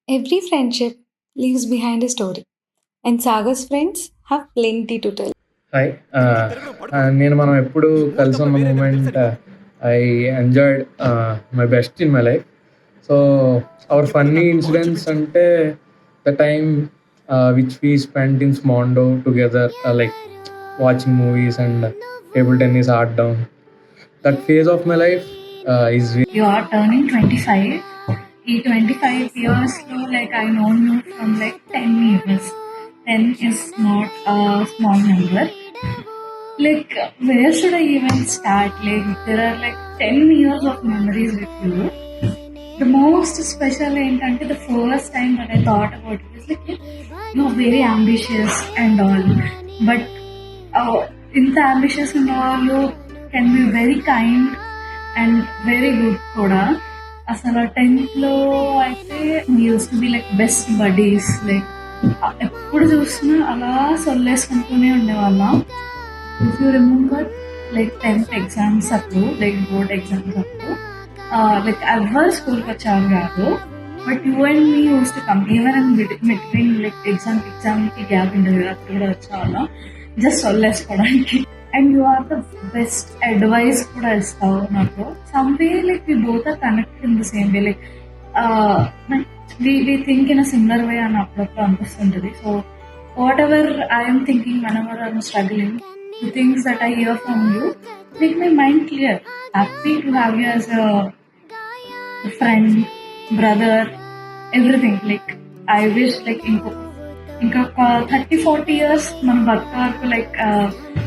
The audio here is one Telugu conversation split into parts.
Every friendship leaves behind a story, and Saga's friends have plenty to tell. Hi. నేను మనం ఎప్పుడు కలిసి ఉన్న moment I enjoyed my best in my life. So our funny incidents అంటే the time which we spend in స్మాండో together, like watching movies and table tennis ఆడడం. That phase of my life is You are turning 25. ఈ 25 yearsలో like I know you from like 10 years. 10 is not a small number. Like where should I even start? Like there are like 10 years of memories with you. The most special ఏంటంటే the first time that I thought about it is like you're very ambitious and all, but ఇంత ambitious ఉన్న వాళ్ళు can be very kind and very good కూడా. అసలు 10th అయితే used to be like best buddies. Like ఎప్పుడు చూసినా అలా సొల్లేసుకుంటూనే ఉండేవాళ్ళం. If you remember like 10th exams అప్పుడు, లైక్ బోర్డ్ ఎగ్జామ్స్ అప్పుడు లైక్ ఎవరు స్కూల్కి వచ్చేవాళ్ళు కాదు, but you and me used to come even and between like ఎగ్జామ్కి గ్యాప్ ఉండేది కదా, అప్పుడు కూడా వచ్చేవాళ్ళం జస్ట్ సొల్లేసుకోవడానికి. And you are the best advice కూడా ఇస్తావు నాకు. Some way like we both are connected in the same way, like we think in a similar way అని అప్పుడప్పుడు అనిపిస్తుంటుంది. So whatever I'm thinking, one ever I'm struggling, the things that I hear from you make my mind clear. Happy to have you as a friend, brother, everything. Like I wish like ఇంకొక 30-40 years మన భర్త వరకు like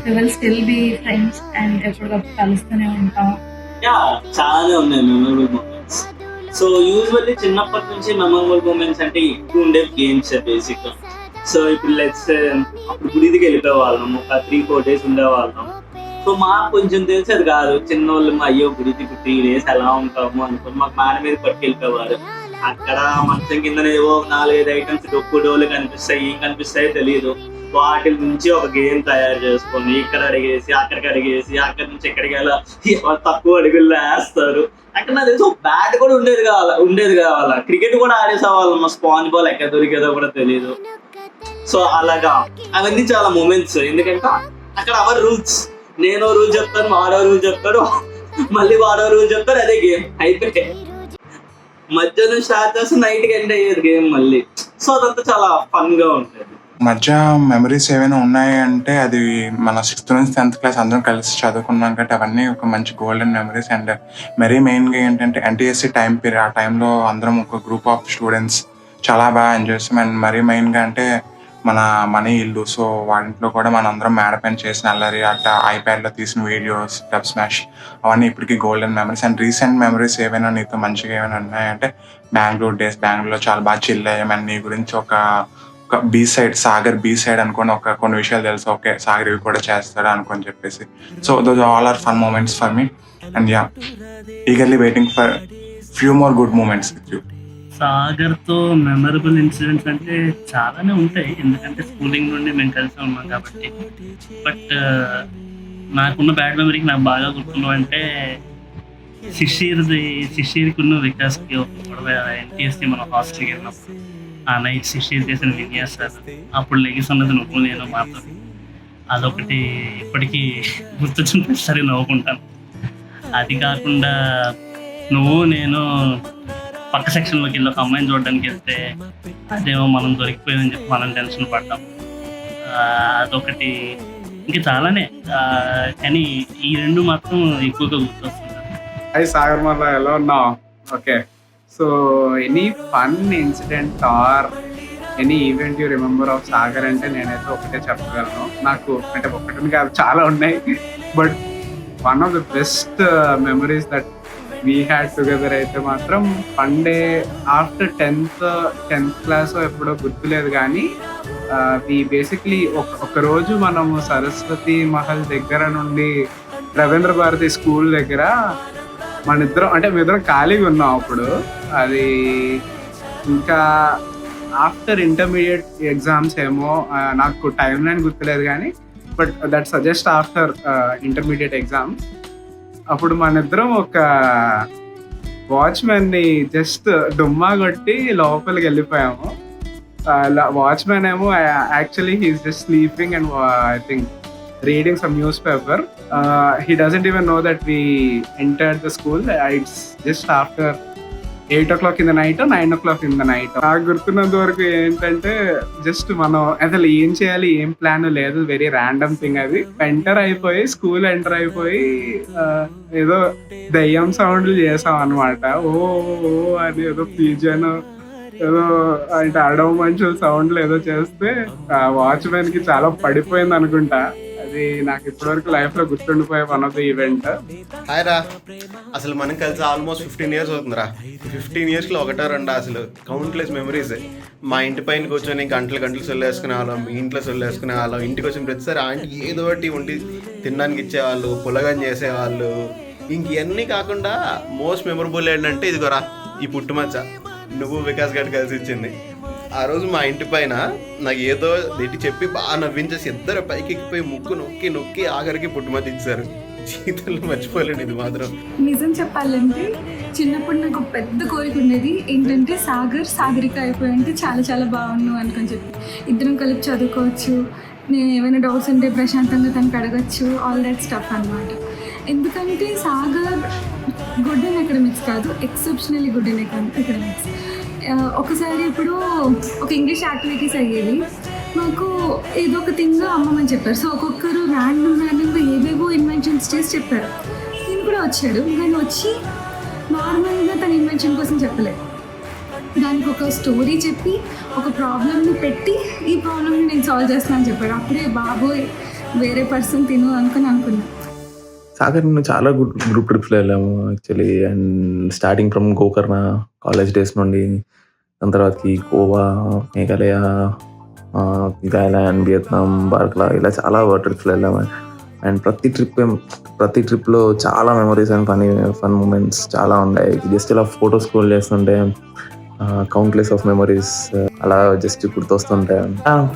we will still be friends and ఎప్పటికప్పుడు కలుస్తూనే ఉంటాం. చాలా ఉన్నాయి మెమరబుల్ మూమెంట్స్. సో యూజువల్లీ చిన్నప్పటి నుంచి మెమరబుల్ మూమెంట్స్ అంటే ఎక్కువ ఉండే గేమ్స్ బేసిక్. సో ఇప్పుడు లెట్స్ అప్పుడు గుడికి వెళ్ళిపోయే వాళ్ళం, ఒక 3-4 days ఉండేవాళ్ళం. సో మాకు కొంచెం తెలిసేది కాదు, చిన్నోళ్ళు అయ్యో గుడికి 3 days ఎలా ఉంటాము అనుకుని మాకు మాన మీద పట్టుకెళ్ళిపోయేవారు. అక్కడ మంచం కింద ఏవో 4-5 ఐటమ్స్ డొక్కు డోలు కనిపిస్తాయి, ఏం కనిపిస్తాయో తెలియదు. వాటి నుంచి ఒక గేమ్ తయారు చేసుకొని ఇక్కడ అడిగేసి అక్కడికి అడిగేసి అక్కడి నుంచి ఎక్కడికి వెళ్ళా తక్కువ అడుగుల్లో వేస్తారు. అక్కడ నాకు తెలిసి ఒక బ్యాట్ కూడా ఉండేది కావాలా. క్రికెట్ కూడా ఆడేసేవాళ్ళం, మా స్పాంజ్ బాల్ ఎక్కడ దొరికేదో కూడా తెలియదు. సో అలాగా అవన్నీ చాలా మూమెంట్స్. ఎందుకంటే అక్కడ అవర్ రూల్స్, నేను రూల్ చెప్తాను, వాడో రూల్ చెప్తాడు, మళ్ళీ వాడో రూల్ చెప్తారు, అదే గేమ్ అయిపోయి మధ్యాహ్నం స్టార్ట్ చేస్తే నైట్కి ఎండ్ అయ్యేది గేమ్ మళ్ళీ. సో అదంతా చాలా ఫన్ గా ఉంటుంది. మధ్య మెమరీస్ ఏమైనా ఉన్నాయి అంటే అది మన 6th నుంచి 10th క్లాస్ అందరం కలిసి చదువుకున్నాం కాబట్టి అవన్నీ ఒక మంచి గోల్డెన్ మెమరీస్. అండ్ మరీ మెయిన్గా ఏంటంటే ఎన్టీఎస్సీ టైం పీరియడ్, ఆ టైంలో అందరం ఒక గ్రూప్ ఆఫ్ స్టూడెంట్స్ చాలా బాగా ఎంజాయ్ చేస్తాం. అండ్ మరీ మెయిన్గా అంటే మన ఇల్లు, సో వాటిలో కూడా మన అందరం మేడ పైన చేసిన అల్లరి, అట్లా ఐప్యాడ్లో తీసిన వీడియోస్, డబ్ స్మాష్, అవన్నీ ఇప్పటికీ golden memories. And recent memories ఏమైనా నీతో మంచిగా ఏమైనా ఉన్నాయంటే బెంగళూరు డేస్, బెంగళూరులో చాలా బాగా చిల్ అయ్యాం. అండ్ నీ గురించి ఒక B side, Sagar B side అనుకోని కొన్ని విషయాలు తెలుసు, ఓకే సాగర్ ఇవి కూడా చేస్తాడు అనుకొని చెప్పేసి. So those all are fun moments for me. And yeah, eagerly waiting for few more good moments with you. సాగర్తో మెమరబుల్ ఇన్సిడెంట్స్ అంటే చాలానే ఉంటాయి, ఎందుకంటే స్కూలింగ్ నుండి మేము కలిసి ఉన్నాం కాబట్టి. బట్ నాకున్న బ్యాడ్ మెమరీకి నాకు బాగా గుర్తున్నావు అంటే శిషీర్కి ఉన్న వికాస్కి ఒక గొడవ ఎన్టీఎస్సీ మనం హాస్టల్కి వెళ్ళినప్పుడు. ఆ నైట్ శిషీర్ చేసిన విన్యాసాలు, అప్పుడు లెగిస్ అన్నది నువ్వు నేను మాత్రం, అదొకటి ఇప్పటికీ గుర్తొచ్చిన సరే నవ్వుకుంటాను. అది కాకుండా నువ్వు నేను పక్క సెక్షన్లోకి వెళ్ళి ఒక అమ్మాయిని చూడడానికి వెళ్తే అదేమో మనం దొరికిపోయిందని చెప్పి మనం టెన్షన్ పడ్డాం. అదొకటి. ఇంకా చాలానే, కానీ ఈ రెండు మాత్రం ఎక్కువగా గుర్తొస్తుంటాయి. హై సాగర్, మళ్ళీ ఎలా ఉన్నావు? Okay, so any fun incident or any event you remember of Sagar అంటే నేనైతే ఒకటే చెప్పగలను. నాకు అంటే ఒకటి కాదు, చాలా ఉన్నాయి. But one of the best memories that we had together అయితే మాత్రం one day after 10th class ఎప్పుడో గుర్తులేదు, కానీ వి బేసిక్లీ ఒక రోజు మనము సరస్వతి మహల్ దగ్గర నుండి రవీంద్ర భారతి స్కూల్ దగ్గర మేమిద్దరం ఖాళీగా ఉన్నాం అప్పుడు. అది ఇంకా ఆఫ్టర్ ఇంటర్మీడియట్ ఎగ్జామ్స్ ఏమో, నాకు టైం లైన్ గుర్తులేదు కానీ, but that suggest after intermediate exams. అప్పుడు మన ఇద్దరం ఒక వాచ్మెన్ ని జస్ట్ డుమ్మా కొట్టి లోపలికి వెళ్ళిపోయాము. వాచ్మెన్ ఏమో actually he's just sleeping and I think reading some newspaper. He doesn't even know that we entered the school. It's just after 8 o'clock in the night or 9 o'clock in the night. నాకు గుర్తున్నంత వరకు ఏంటంటే జస్ట్ మనం అసలు ఏం చేయాలి ఏం ప్లాన్ లేదు, వెరీ ర్యాండమ్ థింగ్. అది స్కూల్ ఎంటర్ అయిపోయి ఏదో దయ్యం సౌండ్లు చేసాం అనమాట. ఓ అని ఏదో పిజన్ ఏదో అంటే అడవ మనుషుల సౌండ్లు ఏదో చేస్తే వాచ్మెన్ కి చాలా పడిపోయింది అనుకుంటా. అది నాకు ఇప్పటివరకు లైఫ్ లో గుర్తుండిపోయే one of the event. Hi రా, అసలు మనం కలిసి ఆల్మోస్ట్ 15 years అవుతుందిరా. 15 yearsలో ఒకటో రెండా అసలు కౌంట్లెస్ మెమరీస్. మా ఇంటి పైన కూర్చొని గంటలు గంటలు సొల్లేసుకునే వాళ్ళం, మీ ఇంట్లో సొల్లేసుకునే వాళ్ళం. ఇంటికి వచ్చిన ప్రతిసారి ఆంటీ ఏదో ఒకటి వండి తినడానికి ఇచ్చేవాళ్ళు, పులగం చేసేవాళ్ళు. ఇంక ఇవన్నీ కాకుండా మోస్ట్ మెమరబుల్ ఏంటంటే ఇదిగోరా ఈ పుట్టుమచ్చ నువ్వు వికాస్ గడ్ కలిసి ఇచ్చింది. ఆ రోజు మా ఇంటి పైన నాకు ఏదో నెట్టి చెప్పి బాగా నవ్వించేసి ఇద్దరు పైకి ఎక్కిపోయి ముక్కు నొక్కి నొక్కి ఆఖరికి పుట్టుమచ్చ ఇచ్చారు. జీవితంలో మర్చిపోలేను ఇది మాత్రం. నిజం చెప్పాలంటే చిన్నప్పుడు నాకు పెద్ద కోరిక ఉండేది ఏంటంటే సాగరిక అయిపోయి అంటే చాలా చాలా బాగున్నావు అనుకొని చెప్పి ఇద్దరం కలిపి చదువుకోవచ్చు, నేను ఏమైనా డౌట్స్ ఉంటే ప్రశాంతంగా తనకు అడగచ్చు, ఆల్ దట్ స్టఫ్ అనమాట. ఎందుకంటే సాగర్ గుడ్ ఇన్ ఎకడమిక్స్ కాదు, ఎక్సెప్షనల్లీ గుడ్ ఇన్ ఎకడమిక్స్. ఒకసారి ఇప్పుడు ఒక ఇంగ్లీష్ యాక్టివిటీస్ అయ్యేవి, మాకు ఏదో ఒక థింగ్ అమ్మమని చెప్పారు. సో ఒక్కొక్కరు ర్యాండమ్గా ఏవేవో ఇన్వెన్షన్స్ చేసి చెప్పారు. నేను కూడా వచ్చాడు, కానీ వచ్చి నార్మల్గా తన ఇన్వెన్షన్ కోసం చెప్పలేదు, దానికి ఒక స్టోరీ చెప్పి ఒక ప్రాబ్లమ్ని పెట్టి ఈ ప్రాబ్లమ్ని నేను సాల్వ్ చేస్తానని చెప్పాడు. అప్పుడే బాబోయ్ వేరే పర్సన్ అనుకున్నాను. సాగర్ నేను చాలా గ్రూప్ ట్రిప్స్లో వెళ్ళాము actually. And starting from Gokarna college days నుండి, దాని తర్వాతకి గోవా, మేఘాలయ, థాయిలాండ్, వియత్నాం, బార్క్లా, ఇలా చాలా ట్రిప్స్లో వెళ్ళాము. అండ్ ప్రతి ట్రిప్లో చాలా మెమరీస్ అండ్ ఫన్ మూమెంట్స్ చాలా ఉన్నాయి. జస్ట్ ఇలా ఫోటో స్క్రోల్ చేస్తుంటే కౌంట్లెస్ ఆఫ్ మెమరీస్ అలా జస్ట్ గుర్తొస్తుంటాయి.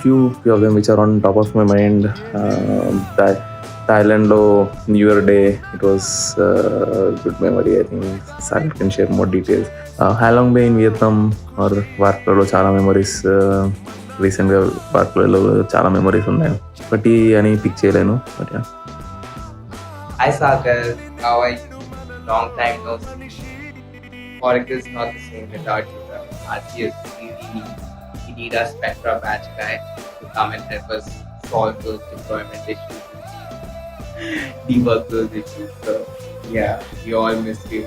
Few of them which are on top of my mind. థాయిలాండ్లో new year day, it was good memory. I think Sagar can share more details. Halong bay in Vietnam or వార్క్లో చాలా మెమరీస్. రీసెంట్గా వార్క్లో చాలా మెమరీస్ ఉన్నాయి, ఒకటి అని పిక్ చేయలేను. But Hi Sagar, how are you? Long time no see. Oracle is not the same without you. RGS, we need a Spectra batch guy to come and help us solve those deployment issues, debug those issues. So yeah, we all miss you.